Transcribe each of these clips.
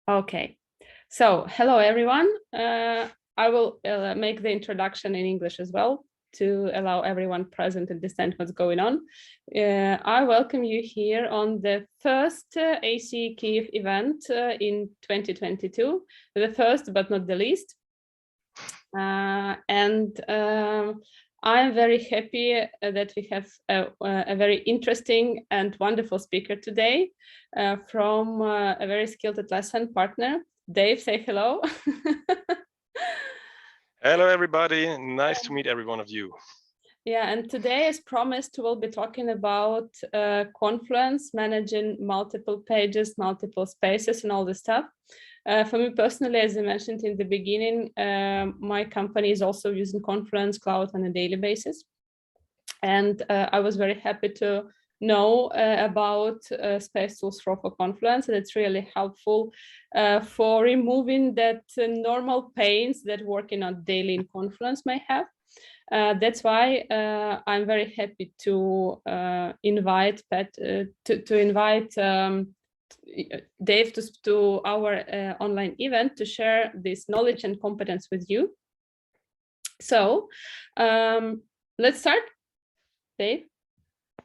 Okay, so hello everyone. I will make the introduction in English as well to allow everyone present to understand what's going on. I welcome you here on the first ACE Kyiv event in 2022, the first but not the least. I'm very happy that we have a very interesting and wonderful speaker today from a very skilled Atlassian partner. Dave, say hello. Hello, everybody. Nice to meet every one of you. Yeah, and today, as promised, we'll be talking about Confluence, managing multiple pages, multiple spaces, and all this stuff. For me personally, as I mentioned in the beginning, my company is also using Confluence Cloud on a daily basis. And I was very happy to know about space tools for Confluence, and it's really helpful for removing that normal pains that working on daily in Confluence may have. That's why I'm very happy to invite Dave to our online event to share this knowledge and competence with you. So let's start, Dave.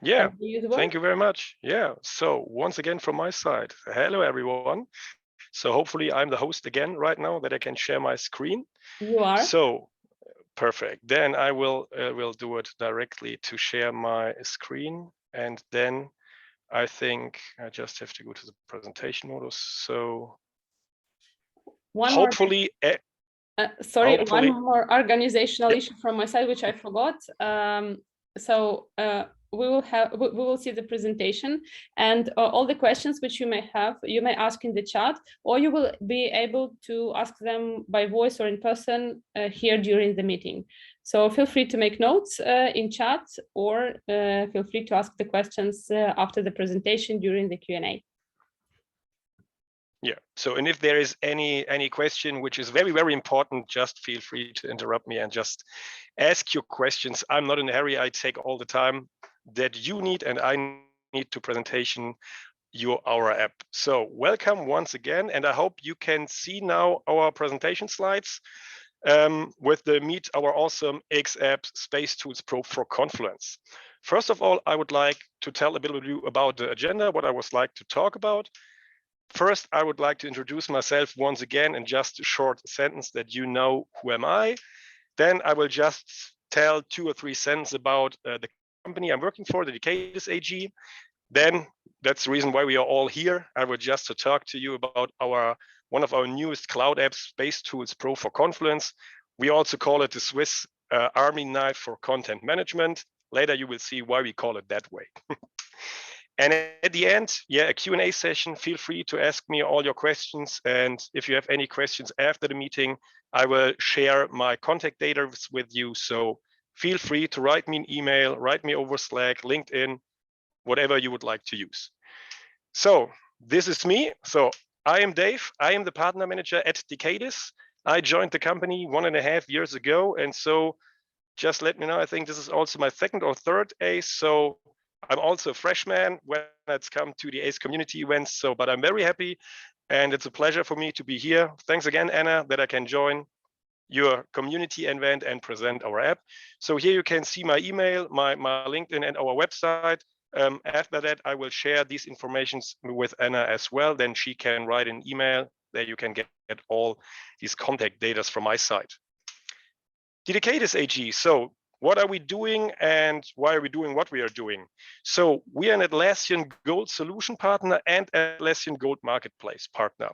Yeah, thank you very much. Yeah, so once again from my side, hello everyone. So hopefully I'm the host again right now that I can share my screen. You are. So perfect. Then I will do it directly to share my screen, and then I think I just have to go to the presentation modus. So hopefully. One more organizational issue from my side, which I forgot. We will see the presentation, and all the questions which you may have, you may ask in the chat, or you will be able to ask them by voice or in person here during the meeting. So feel free to make notes in chat, or feel free to ask the questions after the presentation during the Q&A. Yeah, so and if there is any question which is very, very important, just feel free to interrupt me and just ask your questions. I'm not in a hurry. I take all the time that you need and I need to presentation our app. So welcome once again, and I hope you can see now our presentation slides with the Meet Our Awesome xApps Space Tools Pro for Confluence. First of all, I would like to tell a bit of you about the agenda, what I would like to talk about. First, I would like to introduce myself once again in just a short sentence that you know who am I. Then I will just tell 2 or 3 sentences about the company I'm working for, the Decadis AG. Then that's the reason why we are all here. I will just to talk to you about one of our newest cloud apps, Space Tools Pro for Confluence. We also call it the Swiss Army knife for content management. Later you will see why we call it that way. And at the end, a Q&A session. Feel free to ask me all your questions. And if you have any questions after the meeting, I will share my contact data with you. So feel free to write me an email, write me over Slack, LinkedIn, whatever you would like to use. So this is me. So I am Dave. I am the partner manager at Decadis. I joined the company 1.5 years ago. And so just let me know, I think this is also my 2nd or 3rd ACE. So I'm also a freshman when it's come to the ACE community events. But I'm very happy, and it's a pleasure for me to be here. Thanks again, Anna, that I can join your community event and present our app. So here you can see my email, my LinkedIn, and our website. After that, I will share these informations with Anna as well. Then she can write an email that you can get all these contact data from my side. Decadis AG. So what are we doing and why are we doing what we are doing? So we are an Atlassian Gold solution partner and Atlassian Gold marketplace partner.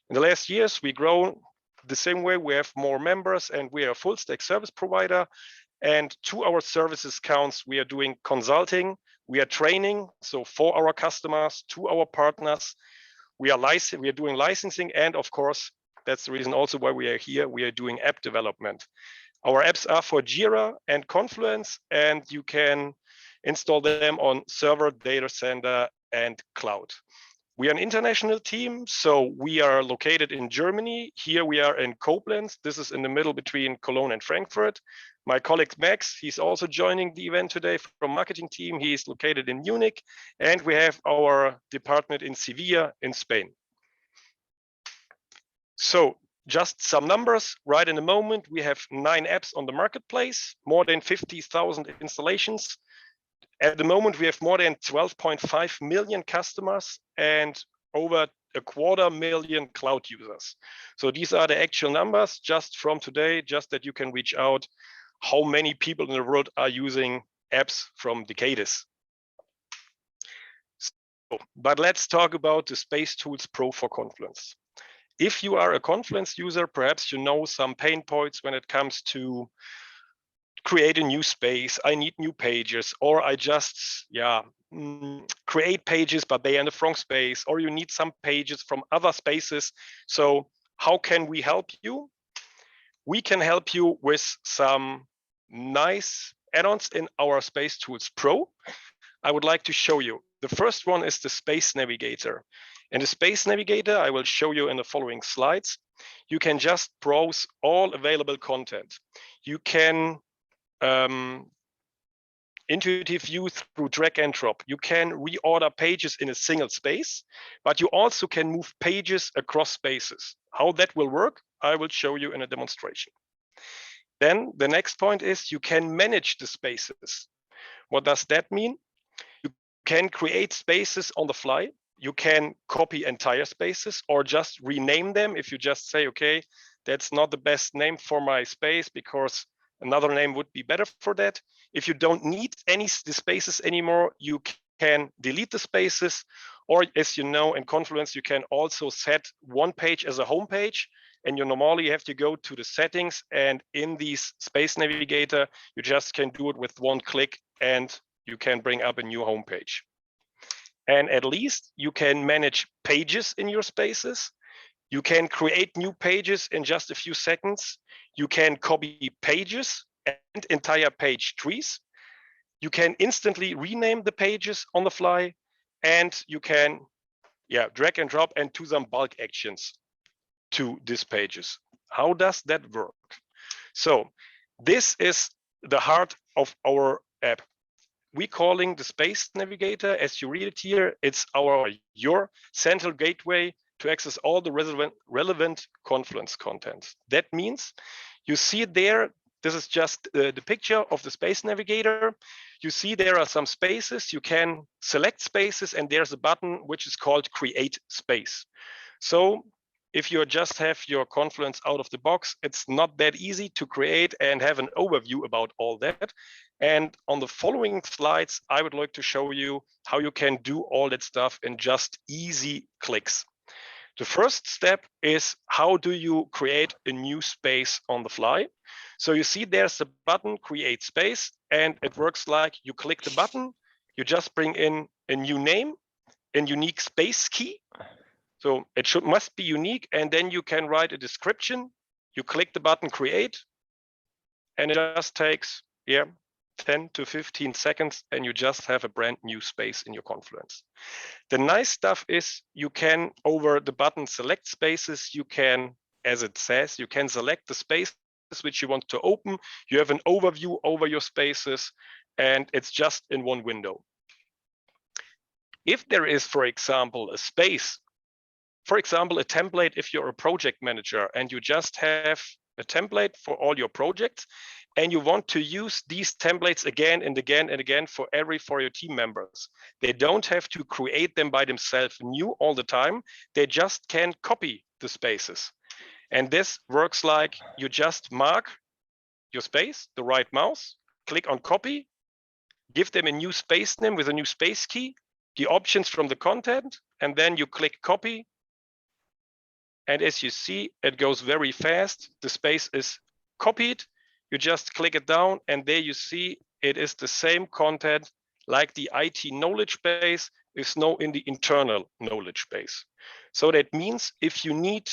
In the last years, we grow the same way. We have more members and we are a full stack service provider. And to our services counts, we are doing consulting, we are training. So for our customers, to our partners, we are doing licensing. And of course, that's the reason also why we are here. We are doing app development. Our apps are for Jira and Confluence, and you can install them on server, data center, and cloud. We are an international team, so we are located in Germany. Here we are in Koblenz. This is in the middle between Cologne and Frankfurt. My colleague Max, he's also joining the event today from marketing team. He is located in Munich, and we have our department in Sevilla in Spain. So just some numbers. Right in the moment, we have 9 apps on the marketplace, more than 50,000 installations. At the moment, we have more than 12.5 million customers and over 250,000 cloud users. So these are the actual numbers just from today, just that you can reach out how many people in the world are using apps from Decadis. So, but let's talk about the Space Tools Pro for Confluence. If you are a Confluence user, perhaps you know some pain points when it comes to create a new space, I need new pages, or I just create pages, but they are in the wrong space, or you need some pages from other spaces. So how can we help you? We can help you with some nice add-ons in our Space Tools Pro. I would like to show you. The first one is the Space Navigator. In the Space Navigator, I will show you in the following slides. You can just browse all available content. You can intuitive view through drag and drop. You can reorder pages in a single space, but you also can move pages across spaces. How that will work, I will show you in a demonstration. Then the next point is you can manage the spaces. What does that mean? You can create spaces on the fly. You can copy entire spaces or just rename them. If you just say, okay, that's not the best name for my space because another name would be better for that. If you don't need the spaces anymore, you can delete the spaces. Or as you know, in Confluence, you can also set one page as a home page. And you normally have to go to the settings. And in this Space Navigator, you just can do it with one click and you can bring up a new home page. And at least you can manage pages in your spaces. You can create new pages in just a few seconds. You can copy pages and entire page trees. You can instantly rename the pages on the fly, and you can drag and drop and do some bulk actions to these pages. How does that work? So this is the heart of our app. We're calling the Space Navigator, as you read it here, it's your central gateway to access all the relevant Confluence content. That means you see there, this is just the picture of the Space Navigator. You see there are some spaces, you can select spaces, and there's a button which is called Create Space. So if you just have your Confluence out of the box, it's not that easy to create and have an overview about all that. And on the following slides, I would like to show you how you can do all that stuff in just easy clicks. The first step is how do you create a new space on the fly? So you see there's a button, Create Space, and it works like you click the button, you just bring in a new name, a unique space key. So it must be unique, and then you can write a description. You click the button Create, and it just takes 10 to 15 seconds, and you just have a brand new space in your Confluence. The nice stuff is you can, over the button Select Spaces, you can, as it says, you can select the spaces which you want to open. You have an overview over your spaces, and it's just in one window. If there is, for example, a space, for example, a template, if you're a project manager and you just have a template for all your projects, and you want to use these templates again and again and again for your team members. They don't have to create them by themselves new all the time. They just can copy the spaces. And this works like you just mark your space, the right mouse, click on copy, give them a new space name with a new space key, the options from the content, and then you click copy. And as you see, it goes very fast. The space is copied. You just click it down, and there you see it is the same content like the IT knowledge base is now in the internal knowledge base. So that means if you need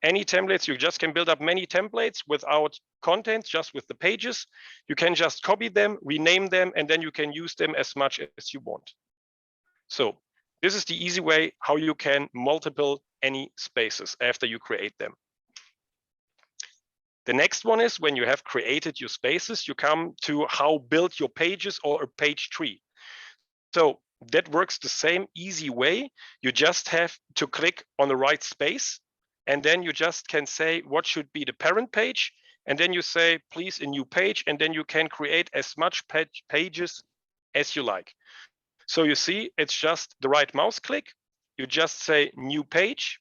any templates, you just can build up many templates without content, just with the pages. You can just copy them, rename them, and then you can use them as much as you want. So this is the easy way how you can multiple any spaces after you create them. The next one is when you have created your spaces, you come to how build your pages or a page tree. So that works the same easy way. You just have to click on the right space and then you just can say what should be the parent page, and then you say, please, a new page, and then you can create as much pages as you like. So you see, it's just the right mouse click. You just say new page,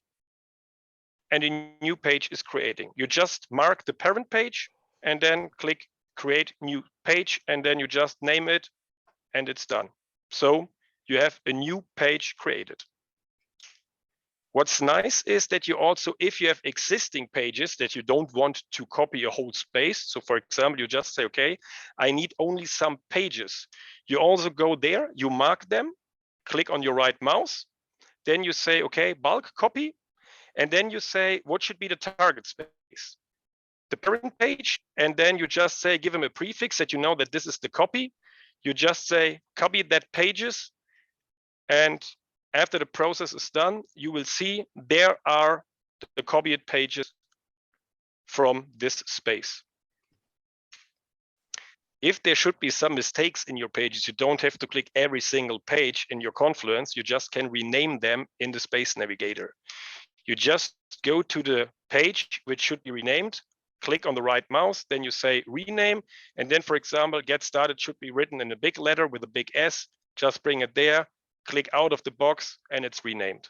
and a new page is creating. You just mark the parent page and then click create new page, and then you just name it and it's done. So you have a new page created. What's nice is that you also, if you have existing pages that you don't want to copy a whole space, so for example, you just say, okay, I need only some pages. You also go there, you mark them, click on your right mouse, then you say, okay, bulk copy, and then you say, what should be the target space? The parent page, and then you just say, give them a prefix that you know that this is the copy. You just say, copy that pages, and after the process is done, you will see there are the copied pages from this space. If there should be some mistakes in your pages, you don't have to click every single page in your Confluence. You just can rename them in the Space Navigator. You just go to the page which should be renamed, click on the right mouse, then you say rename, and then, for example, get started should be written in a big letter with a big S. Just bring it there, click out of the box, and it's renamed.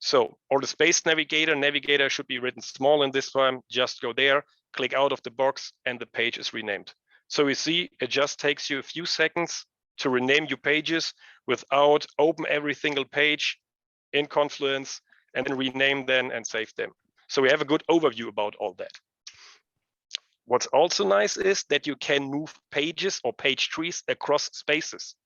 So, or the Space Navigator should be written small in this time. Just go there, click out of the box, and the page is renamed. So you see, it just takes you a few seconds to rename your pages without open every single page in Confluence and then rename them and save them. So we have a good overview about all that. What's also nice is that you can move pages or page trees across spaces.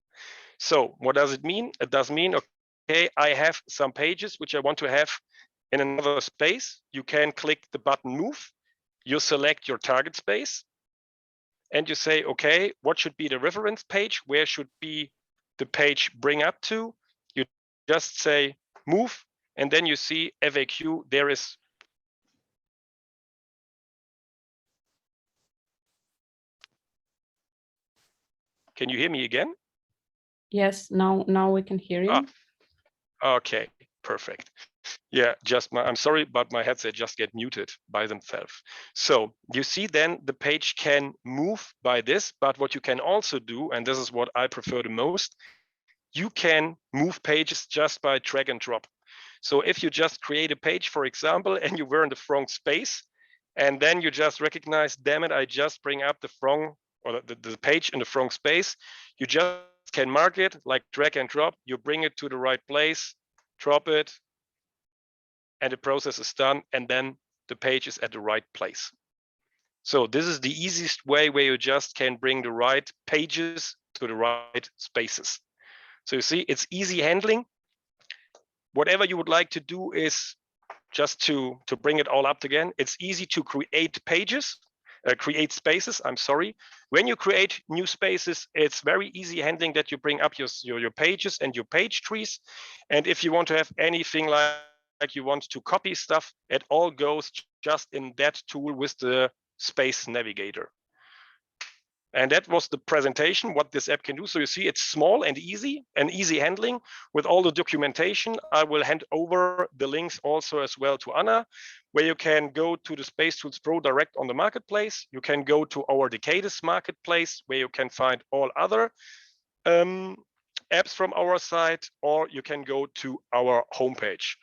So what does it mean? It does mean, okay, I have some pages which I want to have in another space. You can click the button move, you select your target space, and you say, okay, what should be the reference page? Where should be the page bring up to? You just say move, and then you see FAQ, there is Can you hear me again? Yes, now we can hear you. Okay, perfect. Yeah, I'm sorry, but my headset just get muted by themselves. So you see then the page can move by this, but what you can also do, and this is what I prefer the most, you can move pages just by drag and drop. So if you just create a page, for example, and you were in the wrong space, and then you just recognize, damn it, I just bring up the wrong, or the page in the wrong space, you just can mark it like drag and drop, you bring it to the right place, drop it, and the process is done, and then the page is at the right place. So this is the easiest way where you just can bring the right pages to the right spaces. So you see, it's easy handling. Whatever you would like to do is just to bring it all up again. It's easy to create pages, create spaces, I'm sorry. When you create new spaces, it's very easy handling that you bring up your pages and your page trees. And if you want to have anything like you want to copy stuff, it all goes just in that tool with the Space Navigator. And that was the presentation, what this app can do. So you see, it's small and easy handling with all the documentation. I will hand over the links also as well to Anna, where you can go to the Space Tools Pro direct on the marketplace. You can go to our Decadis marketplace, where you can find all other apps from our site, or you can go to our homepage.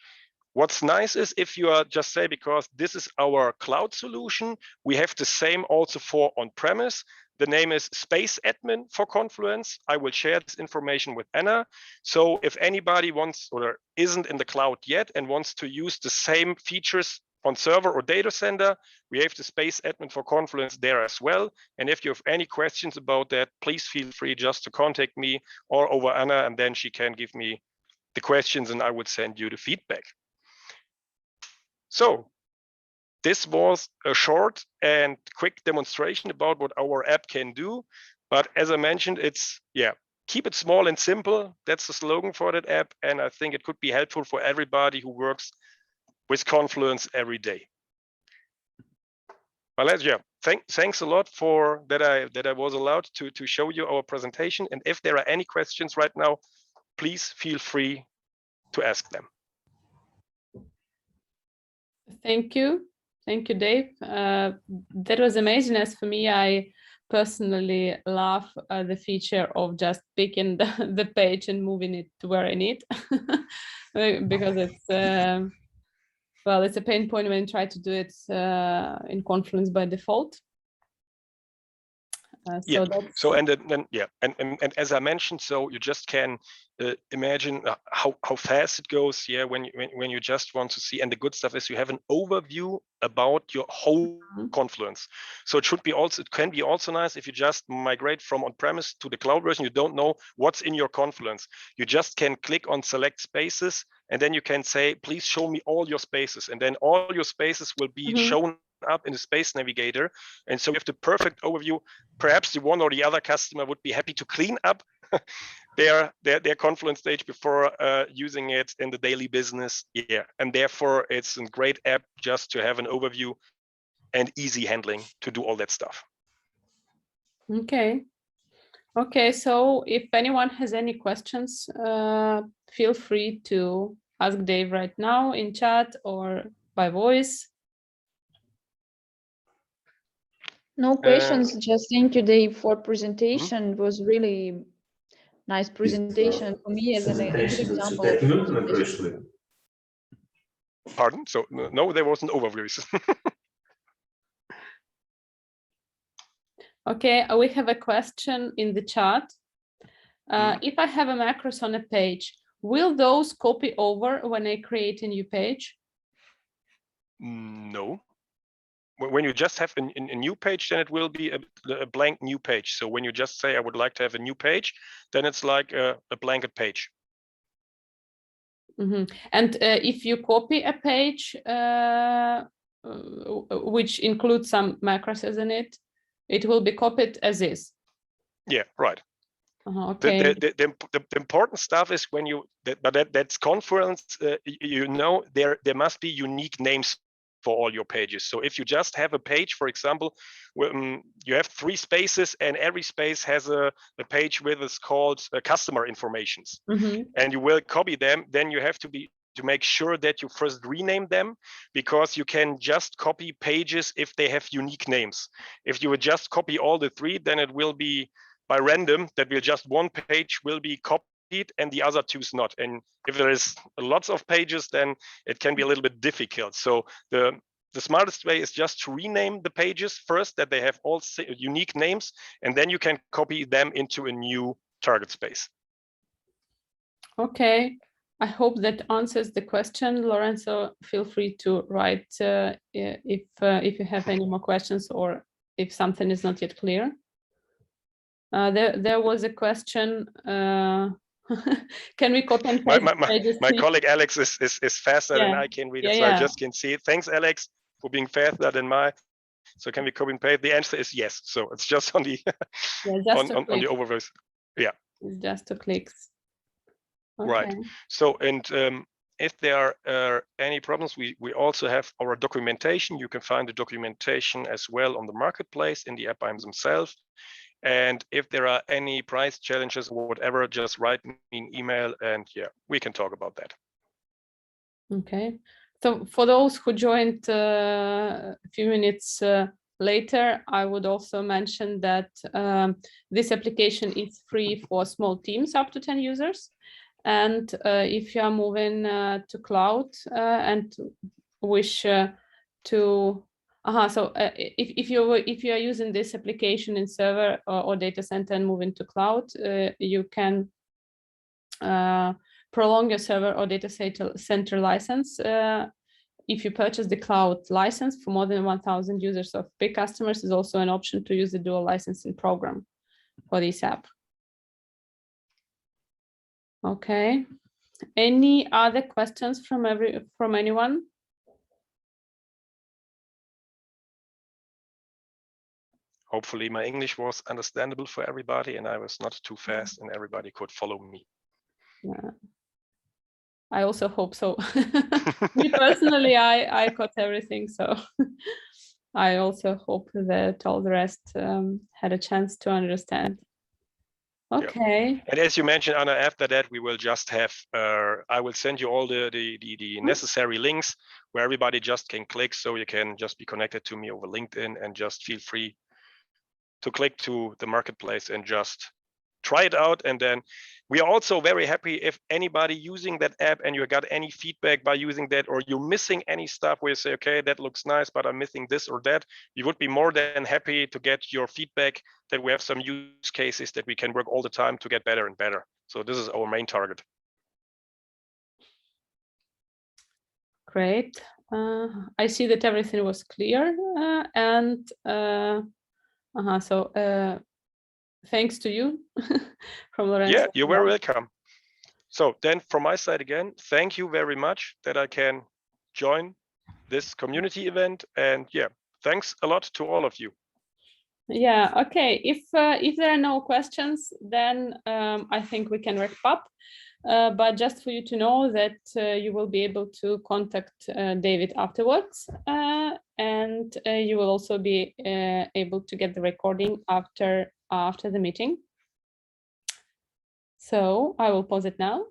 What's nice is if you are just say, because this is our cloud solution, we have the same also for on-premise. The name is Space Admin for Confluence. I will share this information with Anna. So if anybody wants or isn't in the cloud yet and wants to use the same features on server or data center, we have the Space Admin for Confluence there as well. And if you have any questions about that, please feel free just to contact me or over Anna, and then she can give me the questions and I would send you the feedback. So this was a short and quick demonstration about what our app can do. But as I mentioned, it's, keep it small and simple. That's the slogan for that app. And I think it could be helpful for everybody who works with Confluence every day. Well, thanks a lot for that I was allowed to show you our presentation. And if there are any questions right now, please feel free to ask them. Thank you, Dave. That was amazing. As for me, I personally love the feature of just picking the page and moving it to where I need, because it's well, it's a pain point when you try to do it in Confluence by default. So that's... So and then yeah, and as I mentioned, so you just can imagine how fast it goes. Yeah, when you just want to see, and the good stuff is you have an overview about your whole Confluence. So it can be also nice if you just migrate from on-premise to the cloud version. You don't know what's in your Confluence. You just can click on select spaces, and then you can say, please show me all your spaces, and then all your spaces will be shown up in the Space Navigator. And so you have the perfect overview. Perhaps the one or the other customer would be happy to clean up their Confluence stage before using it in the daily business. Yeah, and therefore it's a great app just to have an overview and easy handling to do all that stuff. Okay. Okay, so if anyone has any questions, feel free to ask Dave right now in chat or by voice. No questions, just thank you, Dave, for presentation. It was really nice presentation for me as a good example. Pardon? So no, there wasn't overviews. Okay, we have a question in the chat. If I have a macros on a page, will those copy over when I create a new page? No. When you just have a new page, then it will be a blank new page. So when you just say, I would like to have a new page, then it's like a blanket page. And if you copy a page, which includes some macros in it, it will be copied as is. Yeah, right. Okay. The important stuff is when you, that's Confluence, you know, there must be unique names for all your pages. So if you just have a page, for example, you have 3 spaces and every space has a page with is called customer informations, and you will copy them, then you have to make sure that you first rename them, because you can just copy pages if they have unique names. If you would just copy all the 3, then it will be by random, that will just one page will be copied and the other 2's not. And if there is lots of pages, then it can be a little bit difficult. So the smartest way is just to rename the pages first, that they have all unique names, and then you can copy them into a new target space. Okay, I hope that answers the question. Lorenzo, feel free to write if you have any more questions or if something is not yet clear. There was a question. Can we copy and paste? My colleague Alex is faster than I can read it, so I just can see it. Thanks, Alex, for being faster than mine. So can we copy and paste? The answer is yes. So it's just on the on the overviews. Yeah, it's just 2 clicks. Okay. Right. So and if there are any problems, we also have our documentation. You can find the documentation as well on the marketplace in the app themselves. And if there are any price challenges or whatever, just write me an email and yeah, we can talk about that. Okay. So for those who joined a few minutes later, I would also mention that this application is free for small teams up to 10 users. And if you are moving to cloud and wish to so if you are using this application in server or data center and move into cloud, you can prolong your server or data center license. If you purchase the cloud license for more than 1,000 users of big customers, is also an option to use the dual licensing program for this app. Okay. Any other questions from anyone? Hopefully my English was understandable for everybody and I was not too fast and everybody could follow me. Yeah. I also hope so. Me personally, I got everything, so I also hope that all the rest had a chance to understand. Okay. Yeah. And as you mentioned, Anna, after that, we will just have, I will send you all the necessary links where everybody just can click. So you can just be connected to me over LinkedIn and just feel free to click to the marketplace and just try it out. And then we are also very happy if anybody using that app and you got any feedback by using that, or you're missing any stuff where you say, okay, that looks nice, but I'm missing this or that. We would be more than happy to get your feedback, that we have some use cases that we can work all the time to get better and better. So this is our main target. Great. I see that everything was clear. Thanks to you from Lorenzo. Yeah, you're very welcome. So then from my side again, thank you very much that I can join this community event. And yeah, thanks a lot to all of you. Yeah, okay. If there are no questions, then I think we can wrap up. But just for you to know that you will be able to contact David afterwards, and you will also be able to get the recording after the meeting. So I will pause it now.